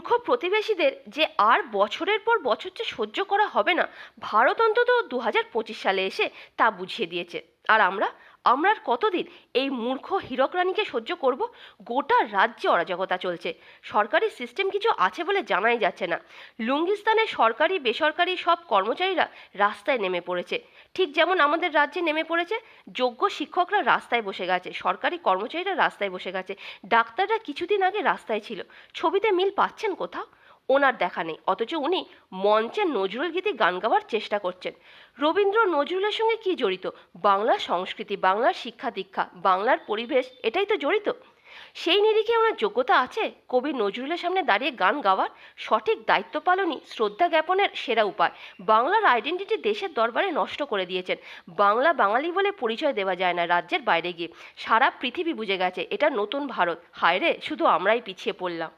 মূর্খ প্রতিবেশীদের যে আর বছরের পর বছর যে সহ্য করা হবে না, ভারত অন্তত 2025 সালে এসে তা বুঝিয়ে দিয়েছে। আর আমরা আমরা আর কতদিন এই মূর্খ হীরক রানীকে সহ্য করব? গোটা রাজ্যে অরাজকতা চলছে। সরকারি সিস্টেম কিছু আছে বলে জানাই যাচ্ছে না। লুঙ্গিস্তানে সরকারি বেসরকারি সব কর্মচারীরা রাস্তায় নেমে পড়েছে। ঠিক যেমন আমাদের রাজ্যে নেমে পড়েছে। যোগ্য শিক্ষকরা রাস্তায় বসে গেছে, সরকারি কর্মচারীরা রাস্তায় বসে গেছে, ডাক্তাররা কিছুদিন আগে রাস্তায় ছিল। ছবিতে মিল পাচ্ছেন কোথাও? ওনার দেখা নেই, অথচ উনি মঞ্চে নজরুল গীতি গান গাওয়ার চেষ্টা করছেন। রবীন্দ্র নজরুলের সঙ্গে কি জড়িত? বাংলার সংস্কৃতি, বাংলার শিক্ষা দীক্ষা, বাংলার পরিবেশ, এটাই তো জড়িত। সেই নিরিখে ওনার যোগ্যতা আছে কবি নজরুলের সামনে দাঁড়িয়ে গান গাওয়ার? সঠিক দায়িত্ব পালনই শ্রদ্ধা জ্ঞাপনের সেরা উপায়। বাংলার আইডেন্টিটি দেশের দরবারে নষ্ট করে দিয়েছেন। বাংলা বাঙালি বলে পরিচয় দেওয়া যায় না রাজ্যের বাইরে গিয়ে। সারা পৃথিবী বুঝে গেছে এটা নতুন ভারত। হায় রে, শুধু আমরাই পিছিয়ে পড়লাম।